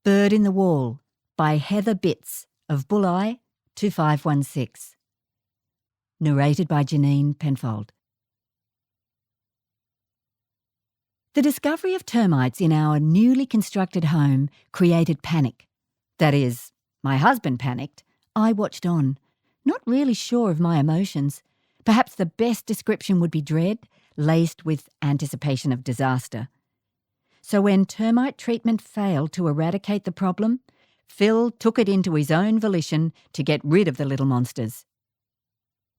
Bird in the Wall by Heather Bitz of Bulli 2516. Narrated by Janine Penfold. The discovery of termites in our newly constructed home created panic. That is, my husband panicked. I watched on, not really sure of my emotions. Perhaps the best description would be dread, laced with anticipation of disaster. So when termite treatment failed to eradicate the problem, Phil took it into his own volition to get rid of the little monsters.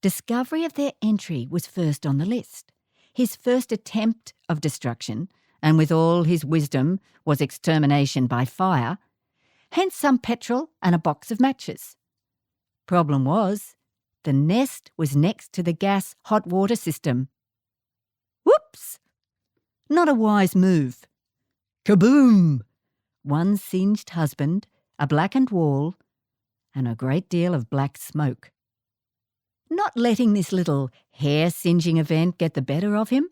Discovery of their entry was first on the list. His first attempt of destruction, and with all his wisdom, was extermination by fire, hence some petrol and a box of matches. Problem was, the nest was next to the gas hot water system. Whoops! Not a wise move. Kaboom! One singed husband, a blackened wall, and a great deal of black smoke. Not letting this little hair-singeing event get the better of him.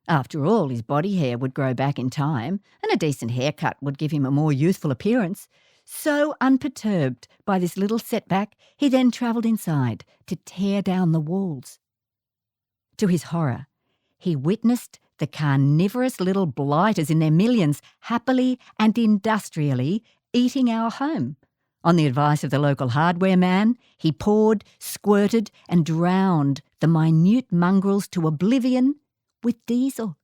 After all, his body hair would grow back in time, and a decent haircut would give him a more youthful appearance. So unperturbed by this little setback, he then travelled inside to tear down the walls. To his horror, he witnessed the carnivorous little blighters in their millions happily and industrially eating our home. On the advice of the local hardware man, he poured, squirted and drowned the minute mongrels to oblivion with diesel.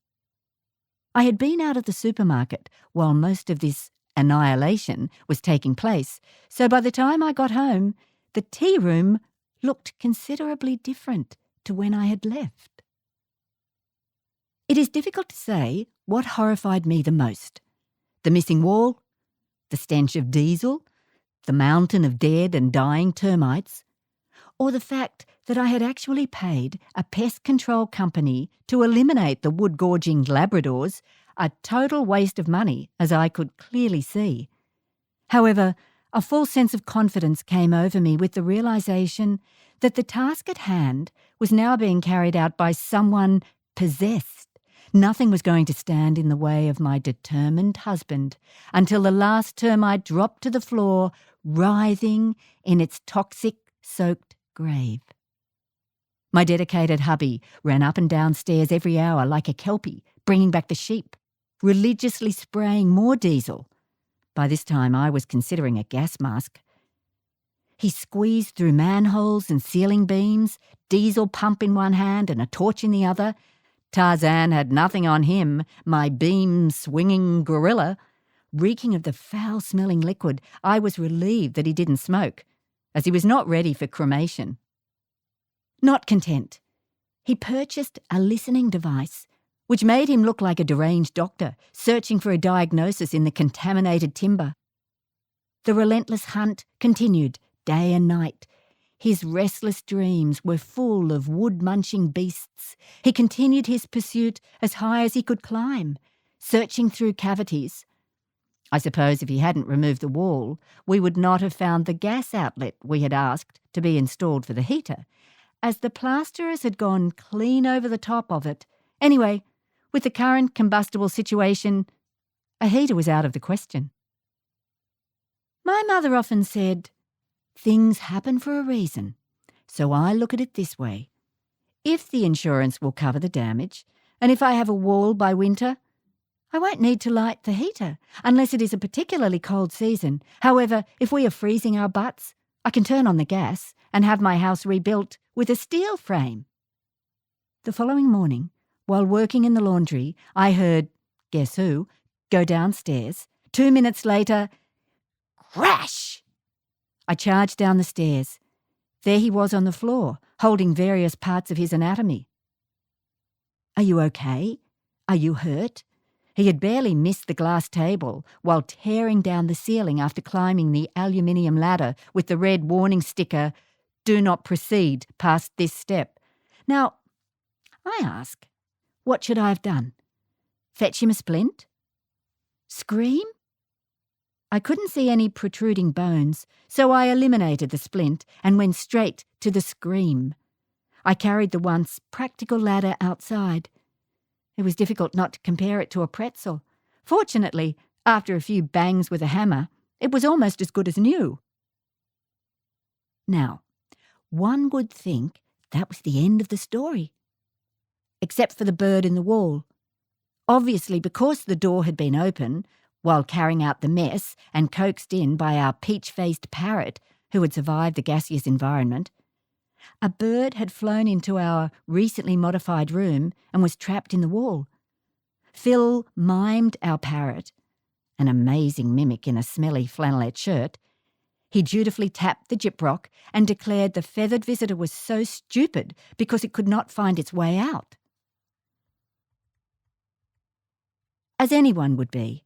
I had been out of the supermarket while most of this annihilation was taking place, so by the time I got home, the tea room looked considerably different to when I had left. It is difficult to say what horrified me the most. The missing wall, the stench of diesel, the mountain of dead and dying termites, or the fact that I had actually paid a pest control company to eliminate the wood-gorging Labradors, a total waste of money, as I could clearly see. However, a full sense of confidence came over me with the realisation that the task at hand was now being carried out by someone possessed. Nothing was going to stand in the way of my determined husband until the last termite dropped to the floor, writhing in its toxic-soaked grave. My dedicated hubby ran up and down stairs every hour like a kelpie, bringing back the sheep, religiously spraying more diesel. By this time I was considering a gas mask. He squeezed through manholes and ceiling beams, diesel pump in one hand and a torch in the other. Tarzan had nothing on him, my beam-swinging gorilla. Reeking of the foul-smelling liquid, I was relieved that he didn't smoke, as he was not ready for cremation. Not content, he purchased a listening device, which made him look like a deranged doctor, searching for a diagnosis in the contaminated timber. The relentless hunt continued day and night. His restless dreams were full of wood-munching beasts. He continued his pursuit as high as he could climb, searching through cavities. I suppose if he hadn't removed the wall, we would not have found the gas outlet we had asked to be installed for the heater, as the plasterers had gone clean over the top of it. Anyway, with the current combustible situation, a heater was out of the question. My mother often said, "Things happen for a reason," so I look at it this way. If the insurance will cover the damage, and if I have a wall by winter, I won't need to light the heater, unless it is a particularly cold season. However, if we are freezing our butts, I can turn on the gas and have my house rebuilt with a steel frame. The following morning, while working in the laundry, I heard, guess who, go downstairs. 2 minutes later, crash! I charged down the stairs. There he was on the floor, holding various parts of his anatomy. "Are you okay? Are you hurt?" He had barely missed the glass table while tearing down the ceiling after climbing the aluminium ladder with the red warning sticker, "Do not proceed past this step." Now, I ask, what should I have done? Fetch him a splint? Scream? I couldn't see any protruding bones, so I eliminated the splint and went straight to the scream. I carried the once practical ladder outside. It was difficult not to compare it to a pretzel. Fortunately, after a few bangs with a hammer, It was almost as good as new. Now, one would think that was the end of the story. Except for the bird in the wall. Obviously, because the door had been open, while carrying out the mess and coaxed in by our peach-faced parrot who had survived the gaseous environment, a bird had flown into our recently modified room and was trapped in the wall. Phil mimed our parrot, an amazing mimic in a smelly flannelette shirt. He dutifully tapped the gyprock and declared the feathered visitor was so stupid because it could not find its way out. As anyone would be,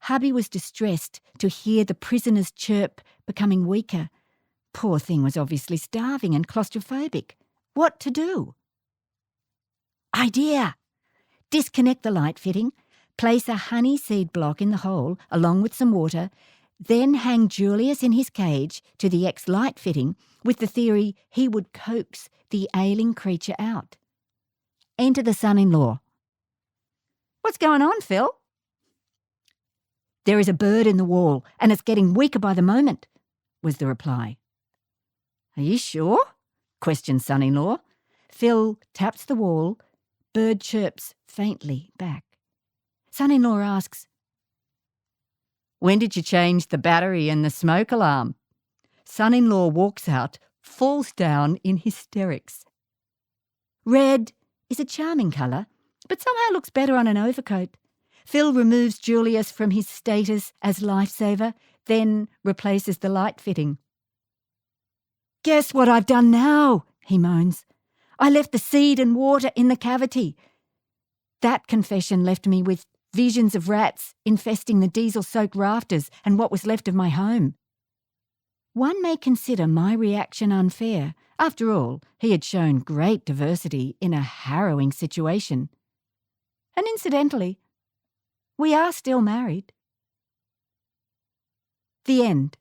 hubby was distressed to hear the prisoner's chirp becoming weaker. Poor thing was obviously starving and claustrophobic. What to do? Idea! Disconnect the light fitting, place a honey seed block in the hole along with some water, then hang Julius in his cage to the ex-light fitting with the theory he would coax the ailing creature out. Enter the son-in-law. "What's going on, Phil?" "There is a bird in the wall, and it's getting weaker by the moment," was the reply. "Are you sure?" questioned son-in-law. Phil taps the wall. Bird chirps faintly back. Son-in-law asks, "When did you change the battery and the smoke alarm?" Son-in-law walks out, falls down in hysterics. Red is a charming colour, but somehow looks better on an overcoat. Phil removes Julius from his status as lifesaver, then replaces the light fitting. "Guess what I've done now?" he moans. "I left the seed and water in the cavity." That confession left me with visions of rats infesting the diesel-soaked rafters and what was left of my home. One may consider my reaction unfair. After all, he had shown great diversity in a harrowing situation. And incidentally, we are still married. The end.